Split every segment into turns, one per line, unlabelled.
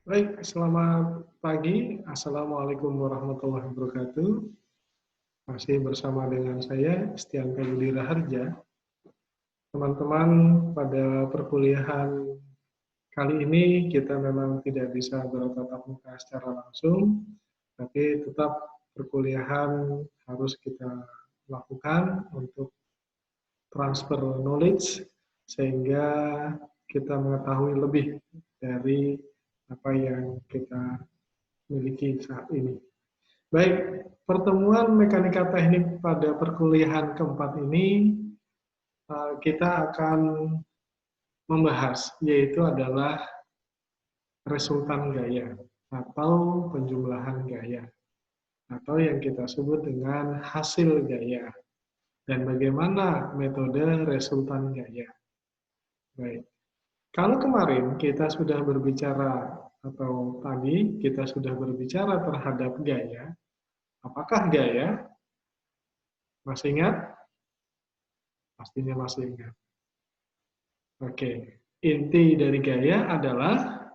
Baik, selamat pagi. Assalamualaikum warahmatullahi wabarakatuh. Masih bersama dengan saya, Stianto Budi Raharja. Teman-teman, pada perkuliahan kali ini kita memang tidak bisa bertatap muka secara langsung, tapi tetap perkuliahan harus kita lakukan untuk transfer knowledge, sehingga kita mengetahui lebih dari apa yang kita miliki saat ini. Baik, pertemuan mekanika teknik pada perkuliahan keempat ini kita akan membahas, yaitu adalah resultan gaya atau penjumlahan gaya, atau yang kita sebut dengan hasil gaya, dan bagaimana metode resultan gaya. Baik, kalau kemarin kita sudah berbicara, atau tadi kita sudah berbicara terhadap gaya, apakah gaya? Masih ingat? Pastinya masih ingat. Oke, inti dari gaya adalah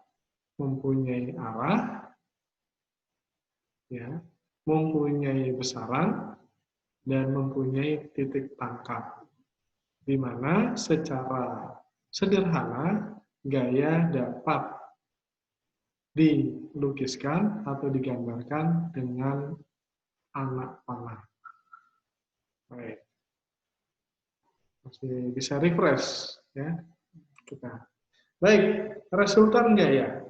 mempunyai arah, ya, mempunyai besaran, dan mempunyai titik tangkap. Di mana secara sederhana gaya dapat dilukiskan atau digambarkan dengan anak panah. Baik, masih bisa refresh, ya kita. Baik, resultan gaya.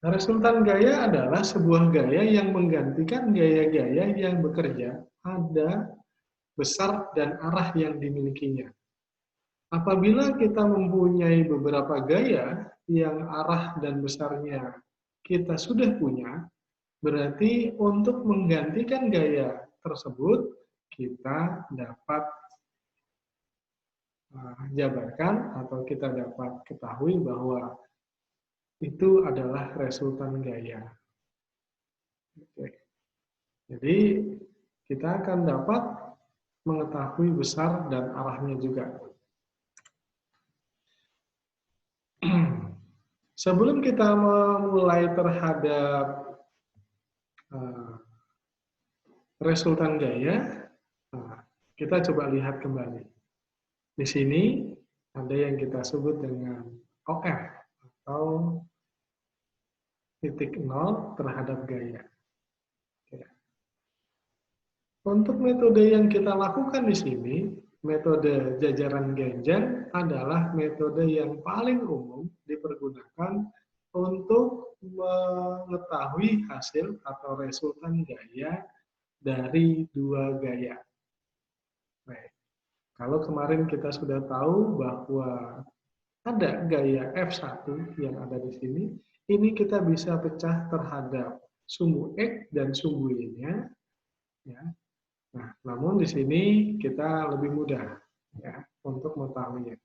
Resultan gaya adalah sebuah gaya yang menggantikan gaya-gaya yang bekerja pada besar dan arah yang dimilikinya. Apabila kita mempunyai beberapa gaya yang arah dan besarnya kita sudah punya, berarti untuk menggantikan gaya tersebut kita dapat jabarkan atau kita dapat ketahui bahwa itu adalah resultan gaya. Oke. Jadi kita akan dapat mengetahui besar dan arahnya juga. Sebelum kita memulai terhadap resultan gaya, kita coba lihat kembali. Di sini ada yang kita sebut dengan OF atau titik nol terhadap gaya. Untuk metode yang kita lakukan di sini, metode jajaran genjang adalah metode yang paling umum dipergunakan untuk mengetahui hasil atau resultan gaya dari dua gaya. Baik. Kalau kemarin kita sudah tahu bahwa ada gaya F1 yang ada di sini, ini kita bisa pecah terhadap sumbu X dan sumbu Y-nya, ya. Nah, namun di sini kita lebih mudah, ya, untuk mengetahuinya.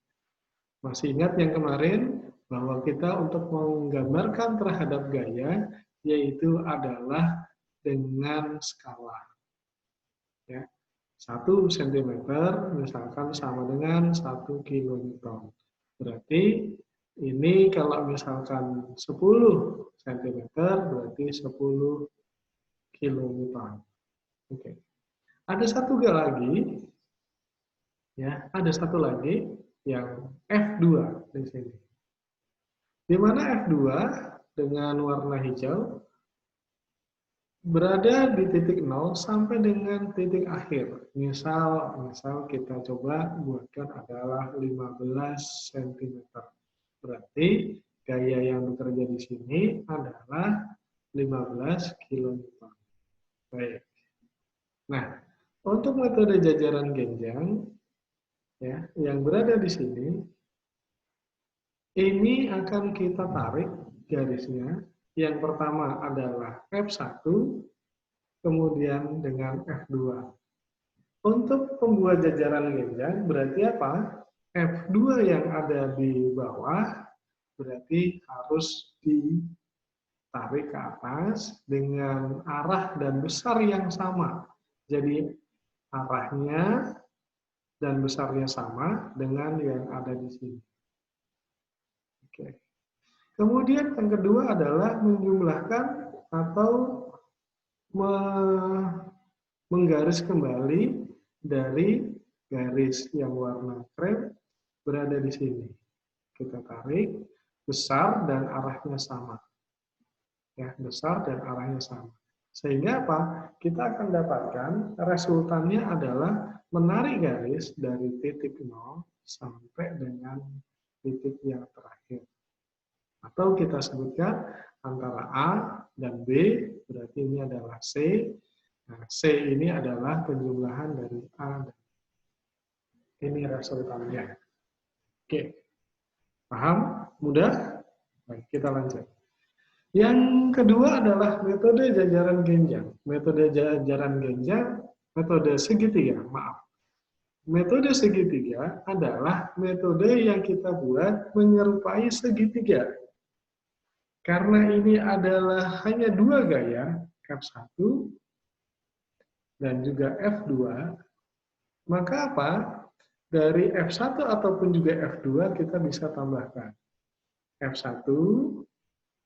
Masih ingat yang kemarin bahwa kita untuk menggambarkan terhadap gaya yaitu adalah dengan skala, ya. 1 cm misalkan sama dengan 1 kilonewton. Berarti ini kalau misalkan 10 cm berarti 10 kilonewton. Oke. Ada satu lagi, ya, ada satu lagi yang F2 di sini. Di mana F2 dengan warna hijau berada di titik 0 sampai dengan titik akhir. Misal kita coba buatkan adalah 15 cm. Berarti gaya yang bekerja di sini adalah 15 kN. Baik. Nah, untuk metode jajaran genjang, ya, yang berada di sini, ini akan kita tarik garisnya. Yang pertama adalah F1, kemudian dengan F2. Untuk pembuat jajaran genjang berarti apa? F2 yang ada di bawah berarti harus ditarik ke atas dengan arah dan besar yang sama. Jadi arahnya dan besarnya sama dengan yang ada di sini. Oke. Kemudian yang kedua adalah menjumlahkan atau menggaris kembali dari garis yang warna krem berada di sini. Kita tarik, besar dan arahnya sama. Ya, besar dan arahnya sama. Sehingga apa? Kita akan dapatkan resultannya adalah menarik garis dari titik 0 sampai dengan titik yang terakhir. Atau kita sebutkan antara A dan B, berarti ini adalah C. Nah, C ini adalah penjumlahan dari A dan B. Ini resultannya. Oke, paham? Mudah? Baik, kita lanjut. Yang kedua adalah metode jajaran genjang. Metode jajaran genjang, metode segitiga, maaf. Metode segitiga adalah metode yang kita buat menyerupai segitiga. Karena ini adalah hanya dua gaya, F1 dan juga F2, maka apa? Dari F1 ataupun juga F2 kita bisa tambahkan. F1,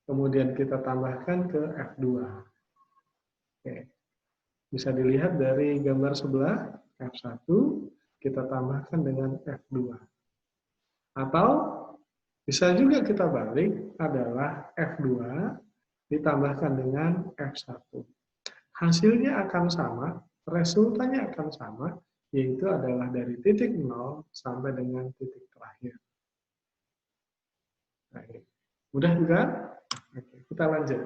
kemudian kita tambahkan ke F2. Oke. Bisa dilihat dari gambar sebelah, F1, kita tambahkan dengan F2. Atau bisa juga kita balik, adalah F2 ditambahkan dengan F1. Hasilnya akan sama, resultannya akan sama, yaitu adalah dari titik 0 sampai dengan titik terakhir. Baik. Mudah bukan? Oke, kita lanjut.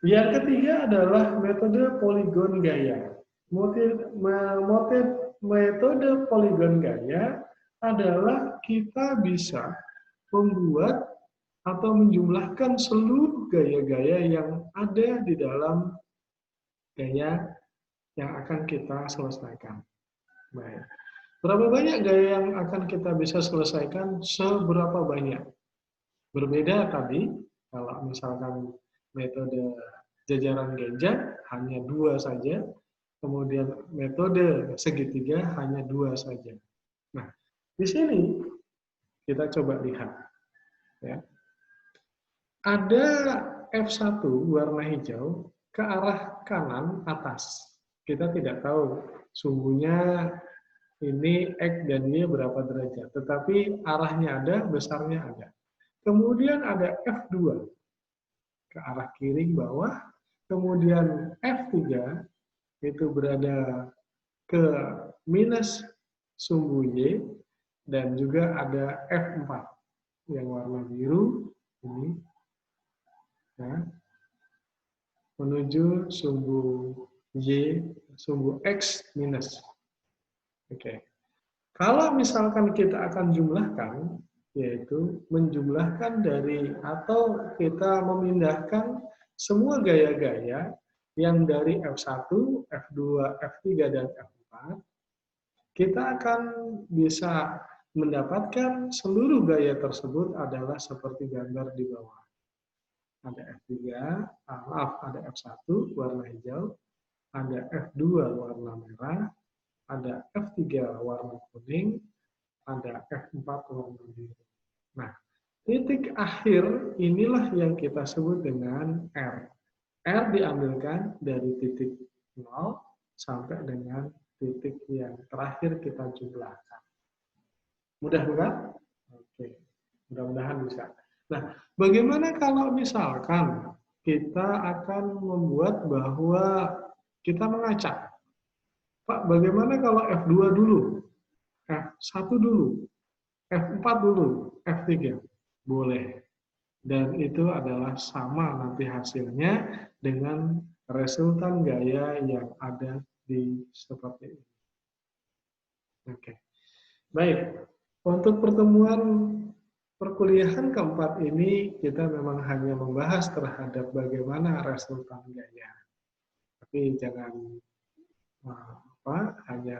Yang ketiga adalah metode poligon gaya. Metode poligon gaya adalah kita bisa membuat atau menjumlahkan seluruh gaya-gaya yang ada di dalam gaya yang akan kita selesaikan. Baik. Berapa banyak gaya yang akan kita bisa selesaikan? Seberapa banyak? Berbeda tadi, kalau misalkan metode jajaran genjang hanya 2 saja, kemudian metode segitiga hanya 2 saja. Nah, di sini kita coba lihat. Ya. Ada F1 warna hijau ke arah kanan atas. Kita tidak tahu sumbunya ini X dan Y berapa derajat, tetapi arahnya ada, besarnya ada. Kemudian ada F2 ke arah kiri bawah, kemudian F3 itu berada ke minus sumbu Y, dan juga ada F4 yang warna biru ini ya, menuju sumbu Y, sumbu X minus. Oke. Kalau misalkan kita akan jumlahkan, yaitu menjumlahkan dari atau kita memindahkan semua gaya-gaya yang dari F1, F2, F3, dan F4, kita akan bisa mendapatkan seluruh gaya tersebut adalah seperti gambar di bawah. Ada F3, ada F1 warna hijau, ada F2 warna merah, ada F3 warna kuning, ada F4 warna biru. Nah, titik akhir inilah yang kita sebut dengan R. R diambilkan dari titik 0 sampai dengan titik yang terakhir kita jumlahkan. Mudah bukan? Oke, mudah-mudahan bisa. Nah, bagaimana kalau misalkan kita akan membuat bahwa kita mengacak? Pak, bagaimana kalau F2 dulu? F1 dulu? F4 dulu? F3? Boleh. Dan itu adalah sama nanti hasilnya dengan resultan gaya yang ada di seperti ini. Oke. Baik. Untuk pertemuan perkuliahan keempat ini, kita memang hanya membahas terhadap bagaimana resultan gaya. Tapi jangan hanya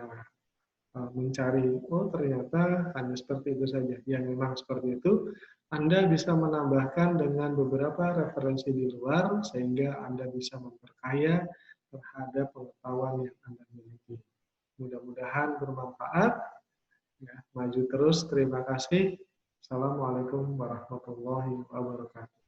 mencari, oh ternyata hanya seperti itu saja. Yang memang seperti itu, Anda bisa menambahkan dengan beberapa referensi di luar, sehingga Anda bisa memperkaya terhadap pengetahuan yang Anda miliki. Mudah-mudahan bermanfaat. Ya, maju terus, terima kasih. Assalamualaikum warahmatullahi wabarakatuh.